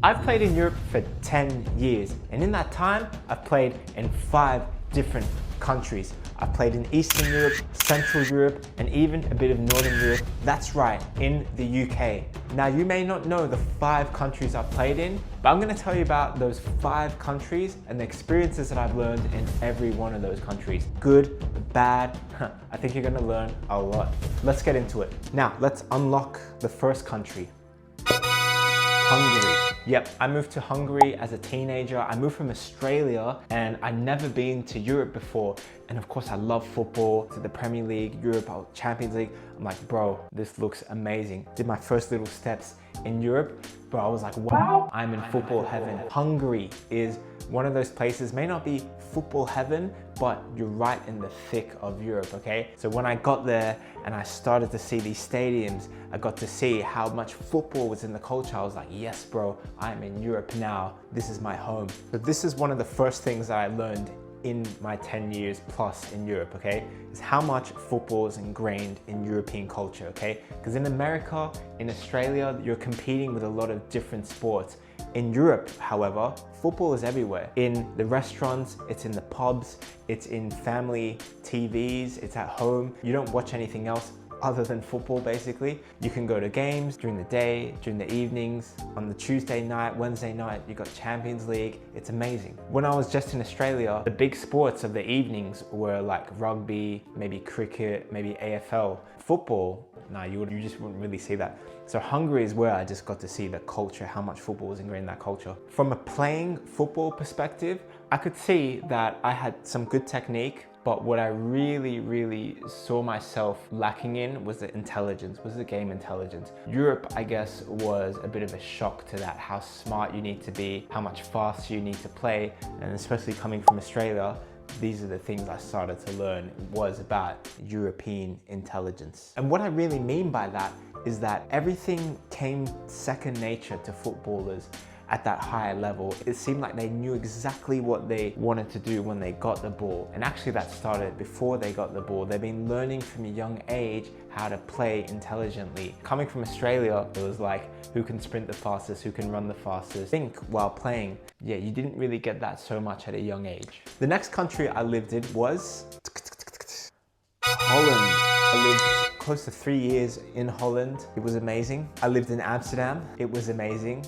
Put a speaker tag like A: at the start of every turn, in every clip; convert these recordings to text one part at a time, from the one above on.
A: I've played in Europe for 10 years, and in that time, I've played in 5 different countries. I've played in Eastern Europe, Central Europe, and even a bit of Northern Europe. That's right, in the UK. Now, you may not know the 5 countries I've played in, but I'm gonna tell you about those 5 countries and the experiences that I've learned in every one of those countries. Good, bad, I think you're gonna learn a lot. Let's get into it. Now, let's unlock the first country. Hungary. Yep, I moved to Hungary as a teenager. I moved from Australia and I'd never been to Europe before. And of course I love football, to the Premier League, Europe, Champions League. I'm like, bro, this looks amazing. Did my first little steps in Europe, bro, I was like, wow, I'm in football heaven. Hungary is one of those places, may not be football heaven, but you're right in the thick of Europe, okay? So when I got there and I started to see these stadiums, I got to see how much football was in the culture. I was like, yes, bro, I'm in Europe now. This is my home. So this is one of the first things that I learned in my 10 years plus in Europe, okay, is how much football is ingrained in European culture, okay? Because in America, in Australia, you're competing with a lot of different sports. In Europe, however, football is everywhere. In the restaurants, it's in the pubs, it's in family TVs, it's at home. You don't watch anything else other than football, basically. You can go to games during the day, during the evenings, on the Tuesday night, Wednesday night, you got Champions League. It's amazing. When I was just in Australia, the big sports of the evenings were like rugby, maybe cricket, maybe AFL. Football, no, you just wouldn't really see that. So Hungary is where I just got to see the culture, how much football was ingrained in that culture. From a playing football perspective, I could see that I had some good technique, but what I really saw myself lacking in was the intelligence, was the game intelligence. Europe, I guess, was a bit of a shock to that, how smart you need to be, how much faster you need to play, and especially coming from Australia, these are the things I started to learn was about European intelligence. And what I really mean by that is that everything came second nature to footballers at that higher level. It seemed like they knew exactly what they wanted to do when they got the ball. And actually that started before they got the ball. They've been learning from a young age how to play intelligently. Coming from Australia, it was like, who can sprint the fastest, who can run the fastest, think while playing. Yeah, you didn't really get that so much at a young age. The next country I lived in was Holland. I lived close to 3 years in Holland. It was amazing. I lived in Amsterdam. It was amazing.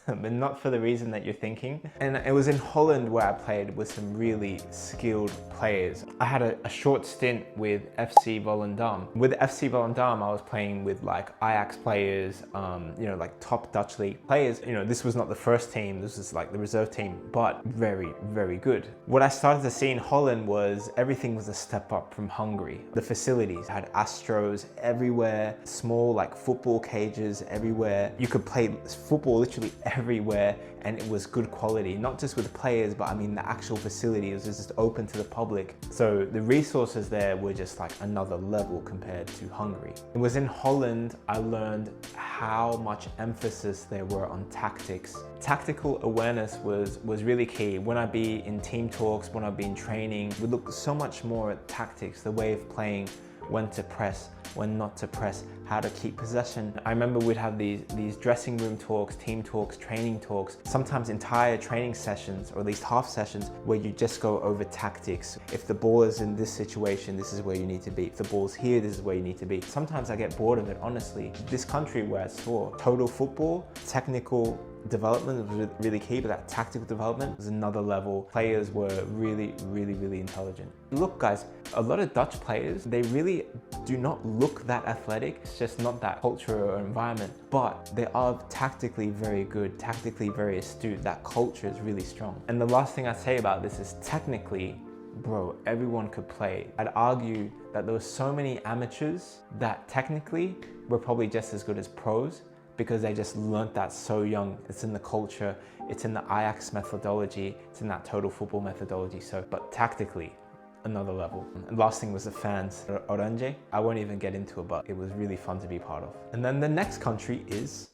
A: But not for the reason that you're thinking. And it was in Holland where I played with some really skilled players. I had a short stint with FC Volendam. With FC Volendam, I was playing with like Ajax players, you know, like top Dutch league players. You know, this was not the first team, this was like the reserve team, but very good. What I started to see in Holland was everything was a step up from Hungary. The facilities had Astros everywhere, small like football cages everywhere. You could play football literally everywhere, and it was good quality, not just with players, but I mean the actual facility was just open to the public. So the resources there were just like another level compared to Hungary. It was in Holland I learned how much emphasis there were on tactics. Tactical awareness was really key. When I'd be in team talks, when I'd be in training, we looked so much more at tactics, the way of playing, when to press, when not to press, how to keep possession. I remember we'd have these dressing room talks, team talks, training talks, sometimes entire training sessions, or at least half sessions, where you just go over tactics. If the ball is in this situation, this is where you need to be. If the ball's here, this is where you need to be. Sometimes I get bored of it, honestly. This country where I saw total football, technical development was really key, but that tactical development was another level. Players were really intelligent. Look guys, a lot of Dutch players, they really do not look that athletic. It's just not that culture or environment, but they are tactically very good, tactically very astute. That culture is really strong. And the last thing I'd say about this is technically, bro, everyone could play. I'd argue that there were so many amateurs that technically were probably just as good as pros, because they just learnt that so young. It's in the culture, it's in the Ajax methodology, it's in that total football methodology. So, but tactically, another level. And last thing was the fans, Orange. I won't even get into it, but it was really fun to be part of. And then the next country is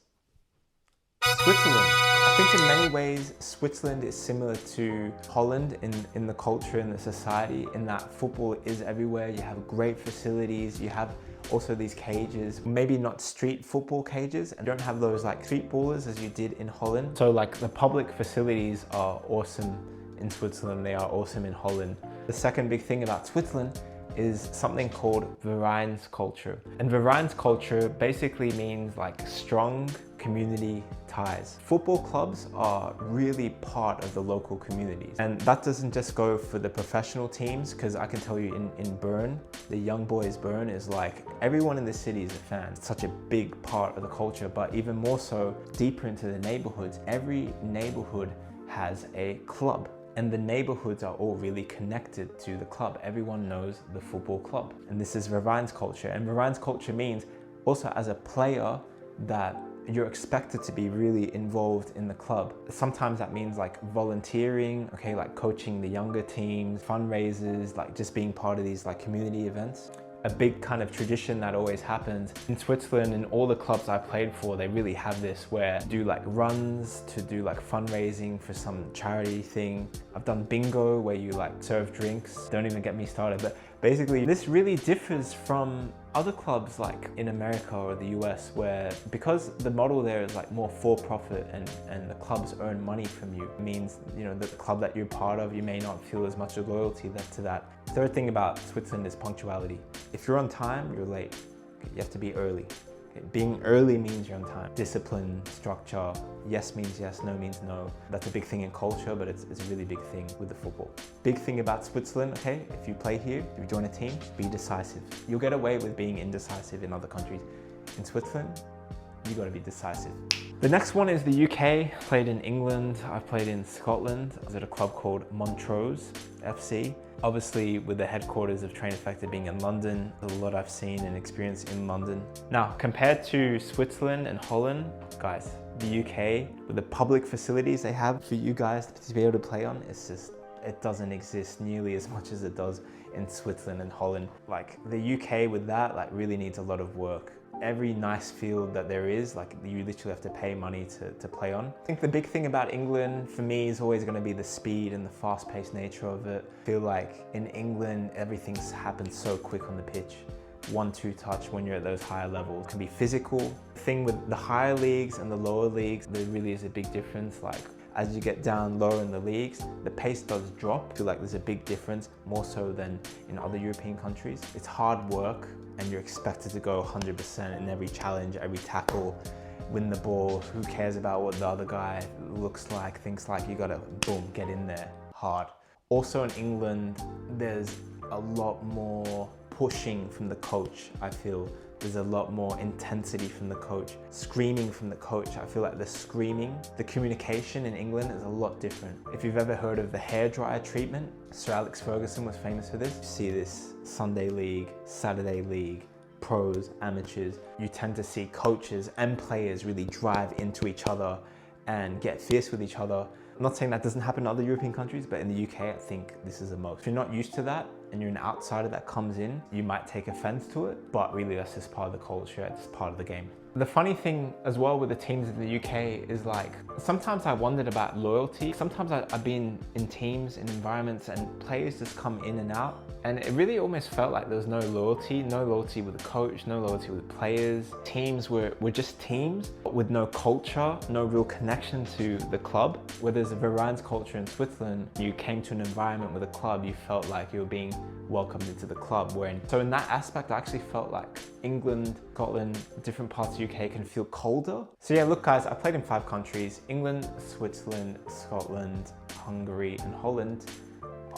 A: Switzerland. I think in many ways, Switzerland is similar to Holland in the culture and the society, in that football is everywhere. You have great facilities, you have Also these cages, maybe not street football cages, and don't have those like street ballers as you did in Holland. So like the public facilities are awesome in Switzerland, they are awesome in Holland. The second big thing about Switzerland is something called Vereinsculture. And Vereinsculture basically means like strong community ties. Football clubs are really part of the local communities. And that doesn't just go for the professional teams, because I can tell you in Bern, the Young Boys Bern is like, everyone in the city is a fan. It's such a big part of the culture, but even more so, deeper into the neighborhoods, every neighborhood has a club. And the neighborhoods are all really connected to the club. Everyone knows the football club. And this is Vereinsculture. And Vereinsculture means also as a player that you're expected to be really involved in the club. Sometimes that means like volunteering, okay, like coaching the younger teams, fundraisers, like just being part of these like community events. A big kind of tradition that always happens in Switzerland, and all the clubs I played for, they really have this where do like runs to do like fundraising for some charity thing. I've done bingo where you like serve drinks. Don't even get me started. But basically this really differs from other clubs like in America or the US, where because the model there is like more for profit and the clubs earn money from you, it means, you know, that the club that you're part of, you may not feel as much loyalty to that. Third thing about Switzerland is punctuality. If you're on time, you're late. You have to be early. Being early means you're on time. Discipline, structure, yes means yes, no means no. That's a big thing in culture, but it's a really big thing with the football. Big thing about Switzerland, okay, if you play here, if you join a team, be decisive. You'll get away with being indecisive in other countries. In Switzerland, you gotta be decisive. The next one is the UK. Played in England, I've played in Scotland. I was at a club called Montrose FC. Obviously with the headquarters of Train Effector being in London, there's a lot I've seen and experienced in London. Now, compared to Switzerland and Holland, guys, the UK, with the public facilities they have for you guys to be able to play on, it's just, it doesn't exist nearly as much as it does in Switzerland and Holland. Like the UK with that, like really needs a lot of work. Every nice field that there is, like you literally have to pay money to play on. I think the big thing about England for me is always going to be the speed and the fast-paced nature of it. I feel like in England, everything happens so quick on the pitch. 1-2 touch when you're at those higher levels. It can be physical. The thing with the higher leagues and the lower leagues, there really is a big difference. Like as you get down lower in the leagues, the pace does drop. I feel like there's a big difference, more so than in other European countries. It's hard work and you're expected to go 100% in every challenge, every tackle, win the ball. Who cares about what the other guy looks like, thinks like? You gotta, boom, get in there hard. Also in England, there's a lot more pushing from the coach, I feel. There's a lot more intensity from the coach, screaming from the coach. I feel like the screaming, the communication in England is a lot different. If you've ever heard of the hairdryer treatment, Sir Alex Ferguson was famous for this. You see this Sunday league, Saturday league, pros, amateurs. You tend to see coaches and players really drive into each other and get fierce with each other. I'm not saying that doesn't happen in other European countries, but in the UK, I think this is the most. If you're not used to that and you're an outsider that comes in, you might take offense to it, but really that's just part of the culture, it's part of the game. The funny thing as well with the teams in the UK is like, sometimes I wondered about loyalty. Sometimes I've been in teams, in environments, and players just come in and out. And it really almost felt like there was no loyalty with the coach, no loyalty with the players. Teams were just teams with no culture, no real connection to the club. Where there's a Vereinsculture in Switzerland, you came to an environment with a club, you felt like you were being welcomed into the club. So in that aspect, I actually felt like England, Scotland, different parts of the UK can feel colder. So yeah, look guys, I played in 5 countries: England, Switzerland, Scotland, Hungary, and Holland.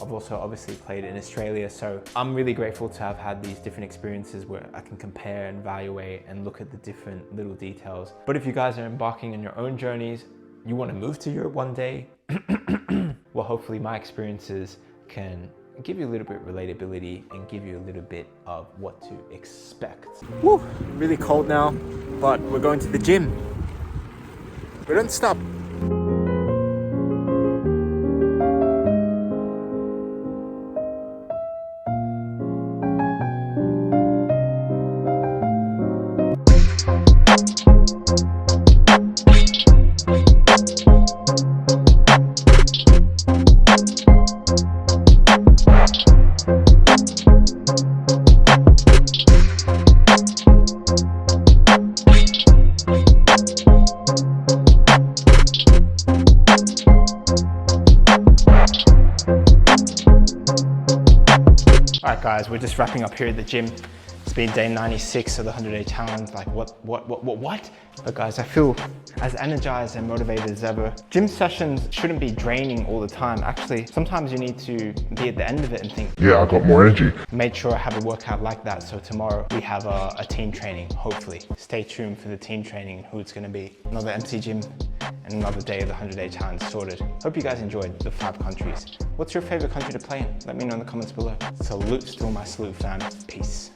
A: I've also obviously played in Australia, so I'm really grateful to have had these different experiences where I can compare and evaluate and look at the different little details. But if you guys are embarking on your own journeys, you want to move to Europe one day, well, hopefully my experiences can give you a little bit of relatability and give you a little bit of what to expect. Woo, really cold now, but we're going to the gym. We don't stop. Guys, we're just wrapping up here at the gym. It's been day 96 of the 100-day challenge. Like what? But guys, I feel as energized and motivated as ever. Gym sessions shouldn't be draining all the time. Actually, sometimes you need to be at the end of it and think,
B: yeah, I got more energy.
A: Made sure I have a workout like that. So tomorrow we have a team training, hopefully. Stay tuned for the team training and who it's gonna be. Another MC gym and another day of the 100-day challenge sorted. Hope you guys enjoyed the 5 countries. What's your favorite country to play in? Let me know in the comments below. Salute, still my salute, fam. Peace.